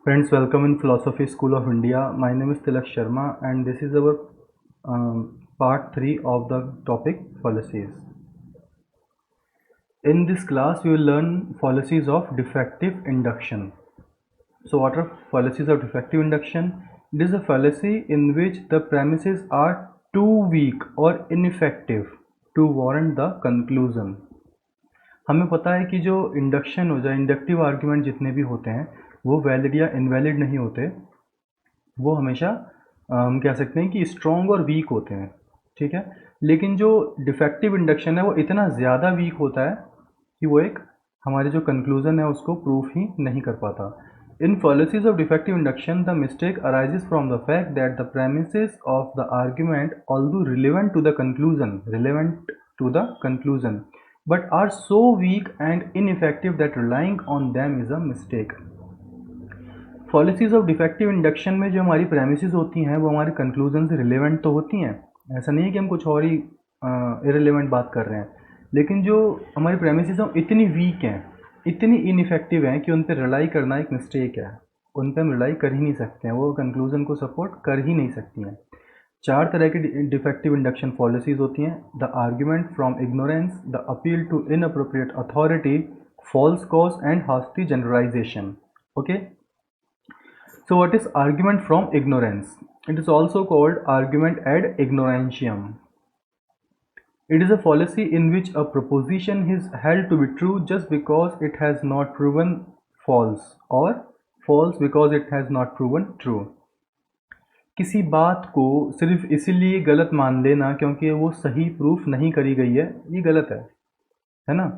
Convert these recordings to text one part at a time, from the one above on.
Friends, welcome in Philosophy School of India. My name is Tilak Sharma, and this is our part 3 of the topic fallacies. In this class, we will learn fallacies of defective induction. So, what are fallacies of defective induction? It is a fallacy in which the premises are too weak or ineffective to warrant the conclusion. हमें पता है कि जो induction हो जाए, inductive argument जितने भी होते हैं वो वैलिड या इनवैलिड नहीं होते, वो हमेशा हम कह सकते हैं कि स्ट्रॉन्ग और वीक होते हैं, ठीक है। लेकिन जो डिफेक्टिव इंडक्शन है वो इतना ज़्यादा वीक होता है कि वो एक हमारे जो कंक्लूजन है उसको प्रूफ ही नहीं कर पाता। इन fallacies of defective induction, the mistake arises from the fact that the premises of the argument, although relevant to the conclusion, but are so weak and ineffective that relying on them is a mistake. Fallacies of defective induction में जो हमारी premises होती हैं वो हमारे conclusion से relevant तो होती हैं, ऐसा नहीं है कि हम कुछ और ही irrelevant बात कर रहे हैं, लेकिन जो हमारी premises हैं इतनी weak हैं, इतनी ineffective हैं कि उन पर rely करना एक mistake है, उन पर हम rely कर ही नहीं सकते हैं, वो conclusion को support कर ही नहीं सकती हैं। 4 तरह की डिफेक्टिव इंडक्शन पॉलिसीज होती हैं: the argument from ignorance, the appeal to inappropriate authority, false cause and hasty generalisation. Okay, so what is argument from ignorance? It is also called argument ad ignorantiam. It is a fallacy in which a proposition is held to be true just because it has not proven false, or false because it has not proven true. किसी बात को सिर्फ इसीलिए गलत मान लेना क्योंकि वो सही प्रूफ नहीं करी गई है, ये गलत है ना।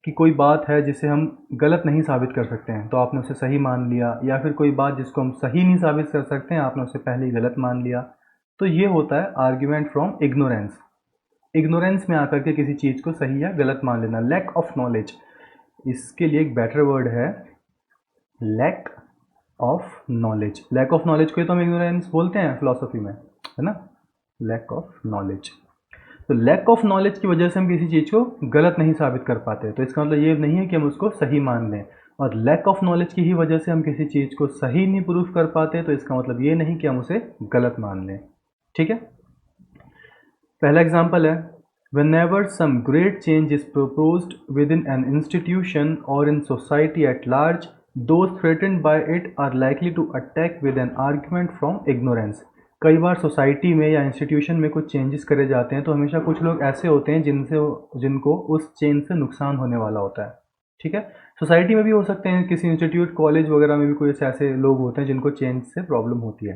कि कोई बात है जिसे हम गलत नहीं साबित कर सकते हैं तो आपने उसे सही मान लिया, या फिर कोई बात जिसको हम सही नहीं साबित कर सकते हैं आपने उसे पहले ही गलत मान लिया, तो ये होता है आर्ग्यूमेंट फ्रॉम इग्नोरेंस। इग्नोरेंस में आकर के किसी चीज़ को सही या गलत मान लेना, लैक ऑफ नॉलेज। इसके लिए एक बेटर वर्ड है lack of knowledge. Lack of knowledge को ही तो हम इग्नोरेंस बोलते हैं फिलॉसफी में, है ना, लैक ऑफ नॉलेज। तो लैक ऑफ नॉलेज की वजह से हम किसी चीज़ को गलत नहीं साबित कर पाते, तो इसका मतलब ये नहीं है कि हम उसको सही मान लें, और लैक ऑफ नॉलेज की ही वजह से हम किसी चीज़ को सही नहीं प्रूफ कर पाते, तो इसका मतलब ये नहीं कि हम उसे गलत मान लें, ठीक है। पहला एग्जाम्पल है, whenever some great change is proposed within an institution or in society at large, those threatened by it are likely to attack with an argument from ignorance. कई बार सोसाइटी में या इंस्टीट्यूशन में कुछ चेंजेस करे जाते हैं तो हमेशा कुछ लोग ऐसे होते हैं जिनको उस चेंज से नुकसान होने वाला होता है, ठीक है। सोसाइटी में भी हो सकते हैं, किसी इंस्टीट्यूट कॉलेज वगैरह में भी कोई ऐसे लोग होते हैं जिनको चेंज से प्रॉब्लम होती है।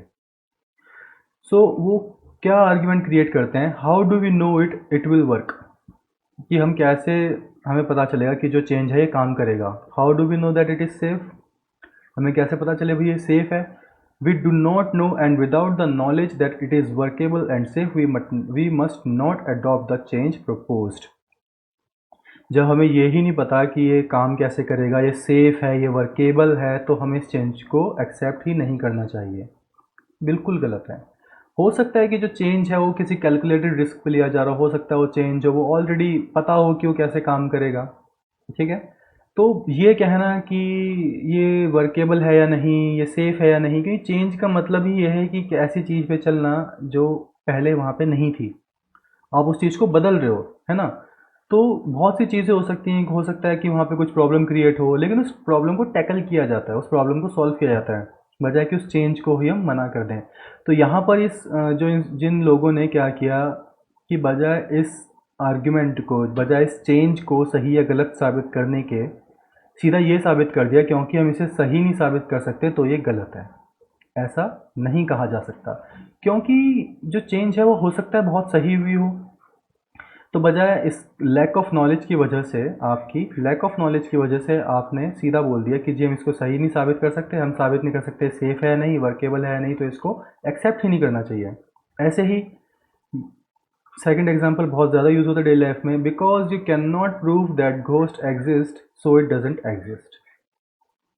सो वो क्या आर्ग्यूमेंट क्रिएट करते हैं, how do we know it will work, कि हम कैसे, हमें पता चलेगा कि जो चेंज है ये काम करेगा। How do we know that it is safe, हमें कैसे पता चले भाई ये सेफ है। We do not know and without the knowledge that it is workable and safe we must not adopt the change proposed. जब हमें ये ही नहीं पता कि ये काम कैसे करेगा, ये सेफ है, ये वर्केबल है, तो हमें इस चेंज को एक्सेप्ट ही नहीं करना चाहिए, बिल्कुल गलत है। हो सकता है कि जो चेंज है वो किसी कैलकुलेटेड रिस्क पे लिया जा रहा हो सकता है वो चेंज जो वो ऑलरेडी पता हो कि वो कैसे काम करेगा, ठीक है। तो ये कहना कि ये वर्केबल है या नहीं, ये सेफ है या नहीं, क्योंकि चेंज का मतलब ही ये है कि ऐसी चीज़ पे चलना जो पहले वहाँ पे नहीं थी, आप उस चीज़ को बदल रहे हो, है ना। तो बहुत सी चीज़ें हो सकती हैं, हो सकता है कि वहाँ पे कुछ प्रॉब्लम क्रिएट हो, लेकिन उस प्रॉब्लम को टैकल किया जाता है, उस प्रॉब्लम को सॉल्व किया जाता है, बजाय कि उस चेंज को ही हम मना कर दें। तो यहाँ पर जिन लोगों ने क्या किया कि बजाय इस आर्ग्यूमेंट को, बजाय इस चेंज को सही या गलत साबित करने के, सीधा ये साबित कर दिया क्योंकि हम इसे सही नहीं साबित कर सकते तो ये गलत है। ऐसा नहीं कहा जा सकता, क्योंकि जो चेंज है वो हो सकता है बहुत सही भी हो। तो बजाय इस लैक ऑफ नॉलेज की वजह से, आपकी लैक ऑफ नॉलेज की वजह से आपने सीधा बोल दिया कि जी हम इसको सही नहीं साबित कर सकते, हम साबित नहीं कर सकते सेफ है नहीं, वर्केबल है नहीं, तो इसको एक्सेप्ट ही नहीं करना चाहिए। ऐसे ही सेकंड एग्जांपल बहुत ज़्यादा यूज़ होता है डेली लाइफ में, because you can not prove that ghost exist so it doesn't exist.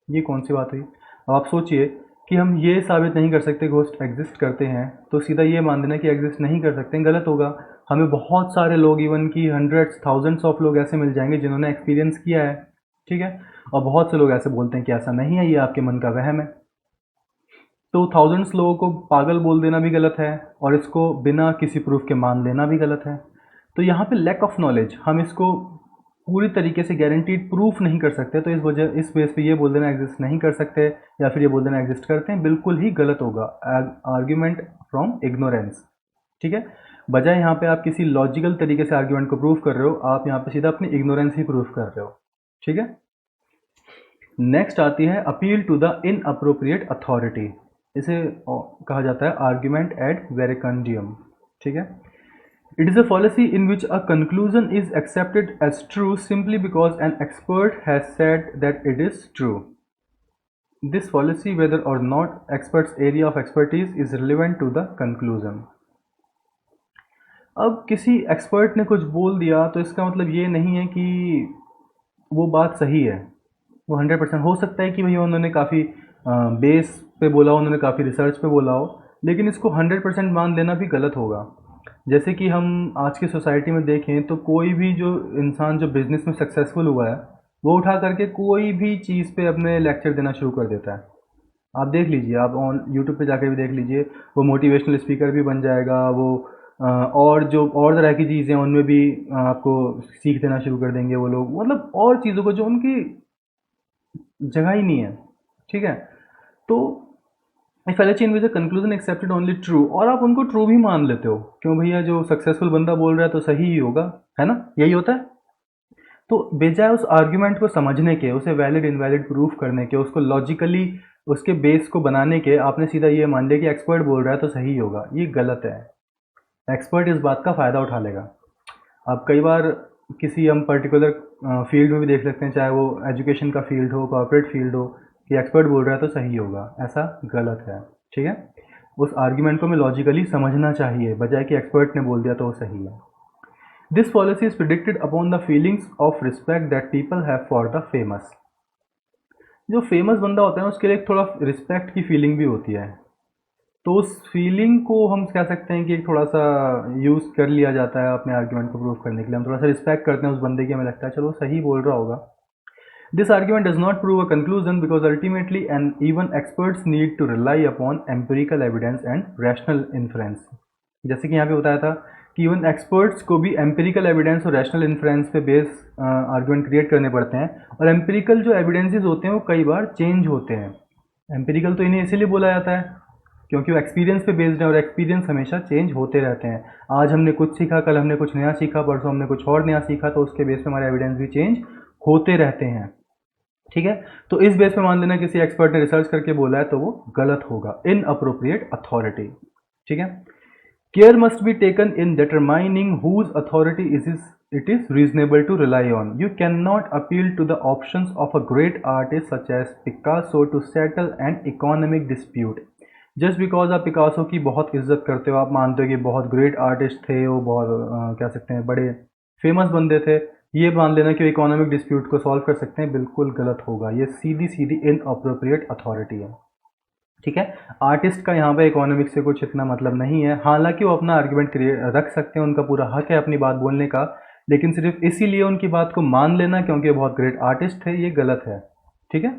ये कौन सी बात हुई। अब आप सोचिए कि हम ये साबित नहीं कर सकते घोस्ट एग्जिस्ट करते हैं, तो सीधा ये मान देना कि एग्जिस्ट नहीं कर सकते गलत होगा। हमें बहुत सारे लोग, इवन कि हंड्रेड्स थाउजेंड्स ऑफ लोग ऐसे मिल जाएंगे जिन्होंने एक्सपीरियंस किया है, ठीक है, और बहुत से लोग ऐसे बोलते हैं कि ऐसा नहीं है, ये आपके मन का वहम है। तो थाउजेंड्स लोगों को पागल बोल देना भी गलत है और इसको बिना किसी प्रूफ के मान लेना भी गलत है। तो यहाँ पे लैक ऑफ नॉलेज, हम इसको पूरी तरीके से गारंटीड प्रूफ नहीं कर सकते, तो इस बेस पे ये बोल देना एग्जिस्ट नहीं कर सकते या फिर ये बोल देना एग्जिस्ट करते हैं, बिल्कुल ही गलत होगा। आर्ग्यूमेंट फ्रॉम इग्नोरेंस, ठीक है। बजाय यहाँ पे आप किसी लॉजिकल तरीके से आर्ग्यूमेंट को प्रूव कर रहे हो, आप यहाँ पे सीधा अपनी इग्नोरेंस ही प्रूव कर रहे हो, ठीक है। नेक्स्ट आती है appeal to the inappropriate authority, इसे कहा जाता है आर्ग्यूमेंट एड वेरिकंडियम, ठीक है। It is a policy in which a conclusion is accepted as true simply because an expert has said that it is true. This policy, whether or not expert's area of expertise is relevant to the conclusion. अब किसी expert ने कुछ बोल दिया तो इसका मतलब ये नहीं है कि वो बात सही है, वो 100% हो सकता है कि भैया उन्होंने काफ़ी बेस पे बोला हो, उन्होंने काफ़ी रिसर्च पे बोला हो, लेकिन इसको 100% मान लेना भी गलत होगा। जैसे कि हम आज की सोसाइटी में देखें तो कोई भी जो इंसान जो बिज़नेस में सक्सेसफुल हुआ है, वो उठा करके कोई भी चीज़ पे अपने लेक्चर देना शुरू कर देता है। आप देख लीजिए, आप ऑन यूट्यूब पे जाकर भी देख लीजिए, वो मोटिवेशनल स्पीकर भी बन जाएगा, वो और जो और तरह की चीज़ें हैं उनमें भी आपको सीख देना शुरू कर देंगे वो लोग, मतलब और चीज़ों को जो उनकी जगह ही नहीं है, ठीक है। तो if L in which a conclusion accepted only true, और आप उनको ट्रू भी मान लेते हो, क्यों भैया जो सक्सेसफुल बंदा बोल रहा है तो सही ही होगा, है ना, यही होता है। तो बजाय उस आर्ग्यूमेंट को समझने के, उसे वैलिड इनवैलिड प्रूफ करने के, उसको लॉजिकली उसके बेस को बनाने के, आपने सीधा ये मान लिया कि एक्सपर्ट बोल रहा है तो सही होगा। ये गलत है। एक्सपर्ट इस बात का फ़ायदा उठा लेगा। अब कई बार किसी हम पर्टिकुलर फील्ड में भी देख सकते हैं, चाहे वो एजुकेशन का फील्ड हो, कॉर्पोरेट फील्ड हो, कि एक्सपर्ट बोल रहा है तो सही होगा, ऐसा गलत है, ठीक है। उस आर्ग्यूमेंट को हमें लॉजिकली समझना चाहिए, बजाय कि एक्सपर्ट ने बोल दिया तो वो सही है। This policy is predicted upon the feelings of respect that people have for the famous. जो फेमस बंदा होता है उसके लिए थोड़ा रिस्पेक्ट की फीलिंग भी होती है, तो उस फीलिंग को हम कह सकते हैं कि थोड़ा सा यूज़ कर लिया जाता है अपने आर्ग्यूमेंट को प्रूव करने के लिए। हम थोड़ा सा रिस्पेक्ट करते हैं उस बंदे की, हमें लगता है चलो सही बोल रहा होगा। This argument does not prove a conclusion because ultimately and even experts need to rely upon empirical evidence and rational inference. जैसे कि यहाँ पे बताया था कि इवन एक्सपर्ट्स को भी एम्पिरिकल एविडेंस और रैशनल इन्फ्रेंस पे बेस आर्ग्यूमेंट क्रिएट करने पड़ते हैं, और एम्पिरिकल जो एविडेंसेस होते हैं वो कई बार चेंज होते हैं। एम्पिरिकल तो इन्हें इसीलिए बोला जाता है क्योंकि वो एक्सपीरियंस पे बेस्ड है, और एक्सपीरियंस हमेशा चेंज होते रहते हैं। आज हमने कुछ सीखा, कल हमने कुछ नया सीखा, परसों हमने कुछ और नया सीखा, तो उसके बेस पे हमारे एविडेंस भी चेंज होते रहते हैं, ठीक है। तो इस बेस पे मान लेना किसी एक्सपर्ट ने रिसर्च करके बोला है तो वो गलत होगा, इन अप्रोप्रिएट अथॉरिटी, ठीक है। Care must be taken in determining whose authority it is reasonable to rely on. You cannot appeal to the options of a great artist such as Picasso to settle an economic dispute. Just because आप Picasso की बहुत इज्जत करते हो, आप मानते हो कि बहुत ग्रेट आर्टिस्ट थे वो, बहुत कह सकते हैं बड़े फेमस बंदे थे, ये मान लेना कि वो इकोनॉमिक डिस्प्यूट को सॉल्व कर सकते हैं, बिल्कुल गलत होगा। ये सीधी सीधी इनअप्रोप्रिएट अथॉरिटी है, ठीक है। आर्टिस्ट का यहाँ पे इकोनॉमिक्स से कुछ इतना मतलब नहीं है, हालांकि वो अपना आर्ग्यूमेंट रख सकते हैं, उनका पूरा हक है अपनी बात बोलने का, लेकिन सिर्फ इसीलिए उनकी बात को मान लेना क्योंकि वो बहुत ग्रेट आर्टिस्ट थे, ये गलत है, ठीक है।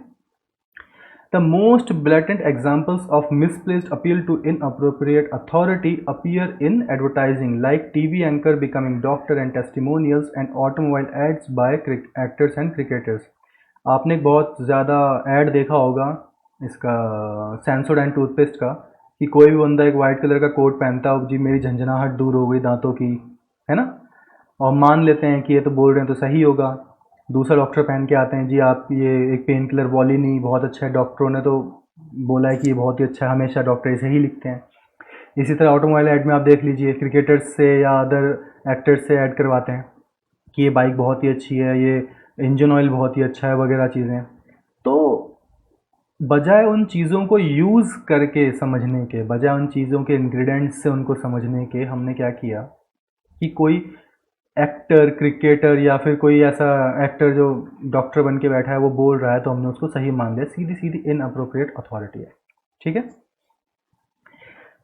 The most blatant examples of misplaced appeal to inappropriate authority appear in advertising, like TV anchor becoming doctor and testimonials and automobile ads by actors and cricketers. आपने बहुत ज़्यादा ऐड देखा होगा इसका सेंसोडाइन टूथपेस्ट का, कि कोई भी बंदा एक वाइट कलर का कोट पहनता हो, जी मेरी झंझनाहट दूर हो गई दांतों की, है ना, और मान लेते हैं कि ये तो बोल रहे हैं तो सही होगा। दूसरा डॉक्टर पहन के आते हैं, जी आप ये एक पेन किलर वॉलिनी बहुत अच्छा है, डॉक्टरों ने तो बोला है कि ये बहुत ही अच्छा है, हमेशा डॉक्टर इसे ही लिखते हैं। इसी तरह ऑटोमोबाइल ऐड में आप देख लीजिए, क्रिकेटर्स से या अदर एक्टर्स से ऐड करवाते हैं कि ये बाइक बहुत ही अच्छी है, ये इंजन ऑयल बहुत ही अच्छा है, वगैरह चीज़ें। तो बजाय उन चीज़ों को यूज़ करके समझने के, बजाय उन चीज़ों के इंग्रेडिएंट्स से उनको समझने के, हमने क्या किया कि कोई एक्टर, क्रिकेटर या फिर कोई ऐसा एक्टर जो डॉक्टर बन के बैठा है वो बोल रहा है तो हमने उसको सही मान लिया, सीधी सीधी इनअप्रोप्रिएट अथॉरिटी है, ठीक है।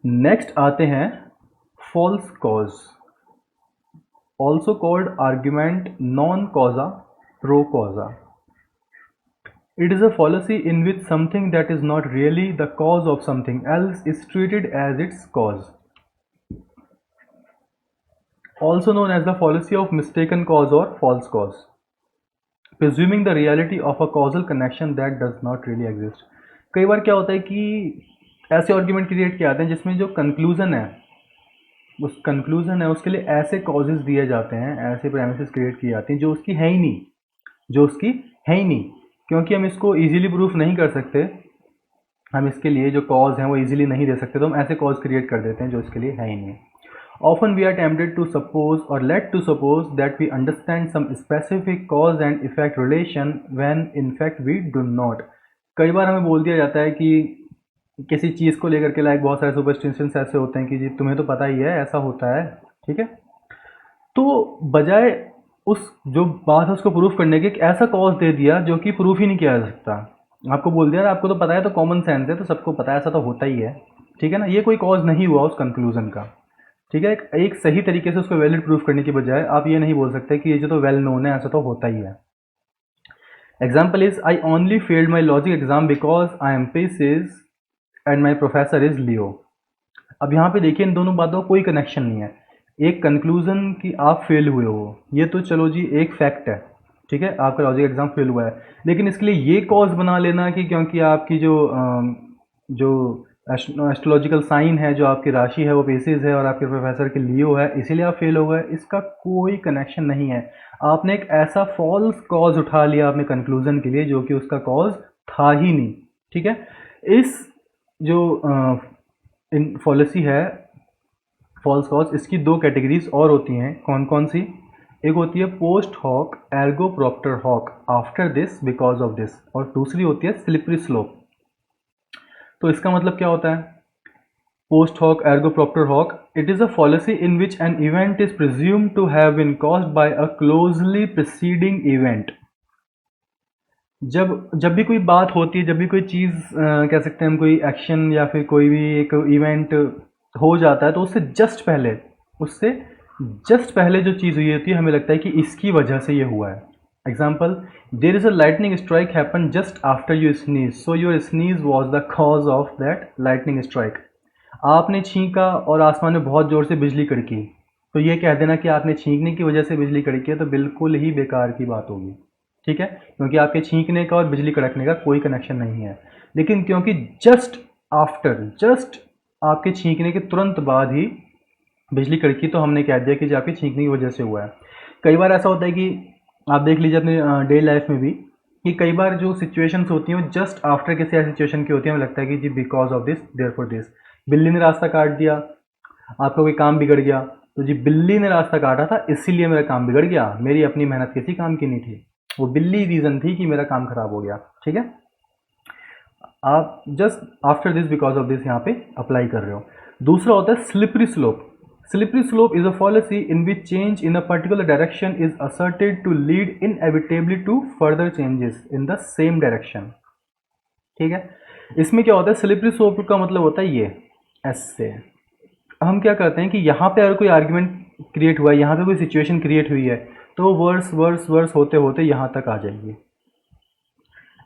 नेक्स्ट आते हैं false cause, also called argument non causa pro causa. It is a fallacy in which something that is not really the cause of something else is treated as its cause. Also known as the fallacy of mistaken cause or false cause. Presuming the reality of a causal connection that does not really exist. कई बार क्या होता है कि ऐसे argument create किए जाते हैं जिसमें जो कंक्लूजन है, उस कंक्लूजन है उसके लिए ऐसे कॉजेज दिए जाते हैं, ऐसे प्रेमिसेस क्रिएट की जाती हैं जो उसकी है ही नहीं, जो उसकी है ही नहीं, क्योंकि हम इसको इजीली प्रूफ नहीं कर सकते, हम इसके लिए जो कॉज हैं वो इजीली नहीं दे सकते, तो हम ऐसे कॉज क्रिएट कर देते हैं जो इसके लिए है ही नहीं। Often we are tempted to suppose or led to suppose that we understand some specific cause and effect relation when in fact we do not. कई बार हमें बोल दिया जाता है कि किसी चीज़ को लेकर के लाइक बहुत सारे सुपरस्टिशंस ऐसे होते हैं कि जी तुम्हें तो पता ही है ऐसा होता है, ठीक है, तो बजाय उस जो बात है उसको प्रूफ करने के एक ऐसा कॉज दे दिया जो कि प्रूफ ही नहीं किया जा सकता। आपको बोल दिया आपको तो पता है, तो कॉमन सेंस है, तो सबको पता है ऐसा तो होता ही है, ठीक है ना, ये कोई कॉज नहीं हुआ उस कंक्लूजन का, ठीक है। एक सही तरीके से उसको वैलिड प्रूफ करने की बजाय आप ये नहीं बोल सकते कि ये जो तो वेल नोन है ऐसा तो होता ही है। Example is I only failed my logic exam because I am Pisces and my professor is Leo. अब यहाँ पे देखिए इन दोनों बातों का कोई कनेक्शन नहीं है। एक कंक्लूजन कि आप फेल हुए हो ये तो चलो जी एक फैक्ट है, ठीक है, आपका लॉजिक एग्जाम फेल हुआ है, लेकिन इसके लिए ये कॉज बना लेना कि क्योंकि आपकी जो एस्ट्रोलॉजिकल साइन है, जो आपकी राशि है वो पेसिस है और आपके प्रोफेसर के लियो है, इसीलिए आप फेल हो गए, इसका कोई कनेक्शन नहीं है। आपने एक ऐसा फॉल्स कॉज उठा लिया अपने कंक्लूजन के लिए जो कि उसका कॉज था ही नहीं, ठीक है। इस जो फॉलिसी है फॉल्स कॉज, इसकी दो कैटेगरीज और होती हैं, कौन कौन सी? एक होती है post hoc ergo propter hoc, after this because of this, और दूसरी होती है स्लिपरी स्लोप। तो इसका मतलब क्या होता है? Post hoc ergo propter hoc, it is a policy in which an event is presumed to have been caused by a closely preceding event. जब भी कोई बात होती है, जब भी कोई चीज़ कह सकते हैं हम, कोई एक्शन या फिर कोई भी एक इवेंट हो जाता है, तो उससे जस्ट पहले जो चीज़ हुई होती है हमें लगता है कि इसकी वजह से ये हुआ है। Example, there is a lightning strike happen just after you sneeze, so your sneeze was the cause of that lightning strike. आपने छींका और आसमान में बहुत ज़ोर से बिजली कड़की, तो ये कह देना कि आपने छींकने की वजह से बिजली कड़की है तो बिल्कुल ही बेकार की बात होगी, ठीक है, क्योंकि आपके छींकने का और बिजली कड़कने का कोई कनेक्शन नहीं है। लेकिन क्योंकि जस्ट आपके छींकने के तुरंत बाद ही बिजली कड़की, तो हमने कह दिया कि जो आपके छींकने की वजह से हुआ है। कई बार ऐसा होता है कि आप देख लीजिए अपने डे लाइफ में भी कि कई बार जो सिचुएशंस होती हैं वो जस्ट आफ्टर किसी ऐसी सिचुएशन की होती है, हमें लगता है कि जी because of this therefore this. बिल्ली ने रास्ता काट दिया, आपका कोई काम बिगड़ गया, तो जी बिल्ली ने रास्ता काटा था इसीलिए मेरा काम बिगड़ गया, मेरी अपनी मेहनत किसी काम की नहीं थी, वो बिल्ली रीज़न थी कि मेरा काम खराब हो गया, ठीक है। आप just after this because of this यहाँ पे अप्लाई कर रहे हो। दूसरा होता है slippery slope. Slippery slope is a fallacy in which change in a particular direction is asserted to lead inevitably to further changes in the same direction, ठीक है। इसमें क्या होता है, स्लिपरी स्लोप का मतलब होता है ये ऐसे। हम क्या करते हैं कि यहाँ पे अगर कोई आर्ग्यूमेंट क्रिएट हुआ है, यहाँ पे कोई सिचुएशन क्रिएट हुई है, तो वर्स वर्स वर्स होते होते यहाँ तक आ जाएगी।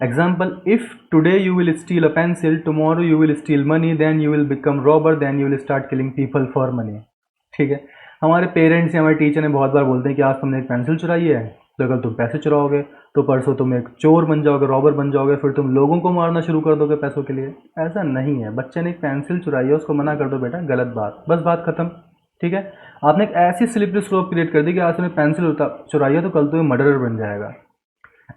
Example, if today you will steal a pencil, tomorrow you will steal money, then you will become robber, then you will start killing people for money, ठीक है। हमारे पेरेंट्स या हमारे टीचर ने बहुत बार बोलते हैं कि आज तुमने एक पेंसिल चुराई है तो कल तुम पैसे चुराओगे, तो परसों तुम एक चोर बन जाओगे, रॉबर बन जाओगे, फिर तुम लोगों को मारना शुरू कर दोगे पैसों के लिए। ऐसा नहीं है, बच्चे ने एक पेंसिल चुराई है उसको मना कर दो बेटा, गलत बात, बस बात खत्म, ठीक है। आपने एक ऐसी स्लिपरी स्लोप क्रिएट कर दी कि आज तुमने पेंसिल चुराई है तो कल तुम्हें मर्डरर बन जाएगा।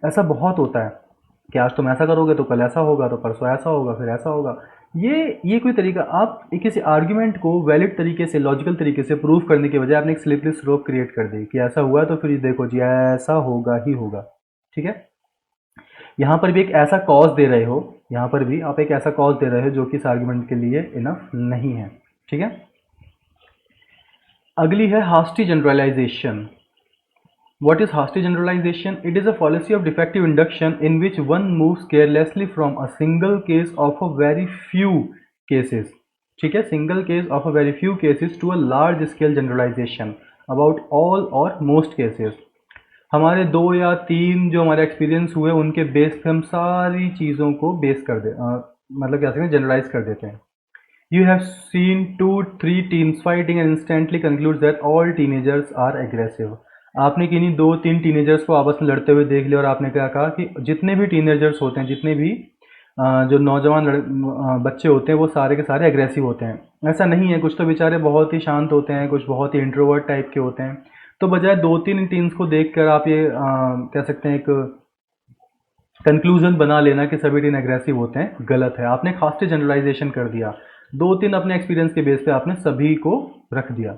ऐसा बहुत होता है कि आज तुम ऐसा करोगे तो कल ऐसा होगा, तो परसों ऐसा होगा, फिर ऐसा होगा। ये कोई तरीका, आप एक किसी आर्ग्यूमेंट को वैलिड तरीके से, लॉजिकल तरीके से प्रूव करने के बजाय आपने एक स्लिपरी स्लोप क्रिएट कर दी कि ऐसा हुआ है तो फिर देखो जी ऐसा होगा ही होगा, ठीक है। यहाँ पर भी एक ऐसा कॉज दे रहे हो, यहाँ पर भी आप एक ऐसा कॉज दे रहे हो जो कि इस आर्ग्यूमेंट के लिए इनफ नहीं है, ठीक है। अगली है हास्टी generalisation. What is hasty generalization? It is a fallacy of defective induction in which one moves carelessly from a single case of a very few cases, ठीक है, single case of a very few cases to a large scale generalization about all or most cases. हमारे 2 या 3 जो हमारे experience हुए उनके base पे हम सारी चीज़ों को बेस कर दे मतलब क्या सकते हैं, जनरलाइज कर देते हैं। You have seen 2-3 teens fighting and instantly concludes that all teenagers are aggressive. आपने किन्हीं 2-3 टीनेजर्स को आपस में लड़ते हुए देख लिया और आपने क्या कहा कि जितने भी टीनेजर्स होते हैं, जितने भी जो नौजवान बच्चे होते हैं वो सारे के सारे एग्रेसिव होते हैं। ऐसा नहीं है, कुछ तो बेचारे बहुत ही शांत होते हैं, कुछ बहुत ही इंट्रोवर्ट टाइप के होते हैं। तो बजाय 2-3 टीन्स को देख कर आप ये कह सकते हैं, एक कंक्लूजन बना लेना कि सभी टीन एग्रेसिव होते हैं, गलत है। आपने खास जनरलाइजेशन कर दिया, 2-3 अपने एक्सपीरियंस के बेस पे आपने सभी को रख दिया।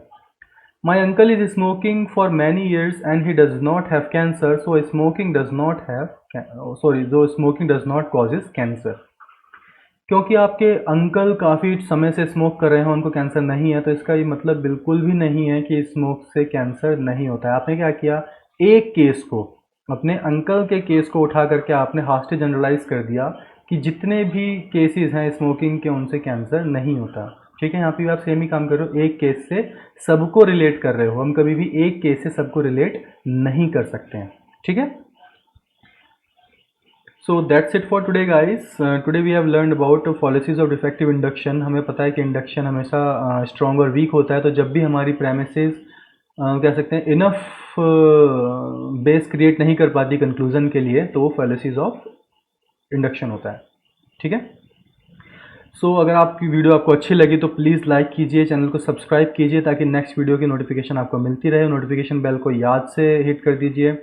My uncle is smoking for many years and he does not have cancer, so smoking does not have smoking does not causes cancer. क्योंकि आपके अंकल काफ़ी समय से स्मोक कर रहे हैं, उनको कैंसर नहीं है, तो इसका ये मतलब बिल्कुल भी नहीं है कि स्मोक से कैंसर नहीं होता है। आपने क्या किया, एक केस को, अपने अंकल के केस को उठा करके आपने हास्ट जनरलाइज कर दिया कि जितने भी केसेस हैं स्मोकिंग के उनसे कैंसर नहीं होता। ठीक है, यहाँ पे भी आप सेम ही काम कर रहे हो, एक केस से सबको रिलेट कर रहे हो। हम कभी भी एक केस से सबको रिलेट नहीं कर सकते हैं। ठीक है, so that's it for today guys. Today we have learn about policies of defective induction. हमें पता है कि इंडक्शन हमेशा स्ट्रॉन्ग और वीक होता है, तो जब भी हमारी प्रेमिसेस कह सकते हैं इनफ बेस क्रिएट नहीं कर पाती कंक्लूजन के लिए, तो वो फॉलिसीज ऑफ इंडक्शन होता है। ठीक है, सो अगर आपकी वीडियो आपको अच्छी लगी तो प्लीज़ लाइक कीजिए, चैनल को सब्सक्राइब कीजिए ताकि नेक्स्ट वीडियो की नोटिफिकेशन आपको मिलती रहे। नोटिफिकेशन बेल को याद से हिट कर दीजिए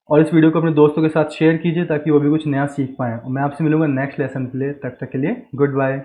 और इस वीडियो को अपने दोस्तों के साथ शेयर कीजिए ताकि वो भी कुछ नया सीख पाएँ। और मैं आपसे मिलूंगा नेक्स्ट लेसन के लिए, तब तक के लिए गुड बाय।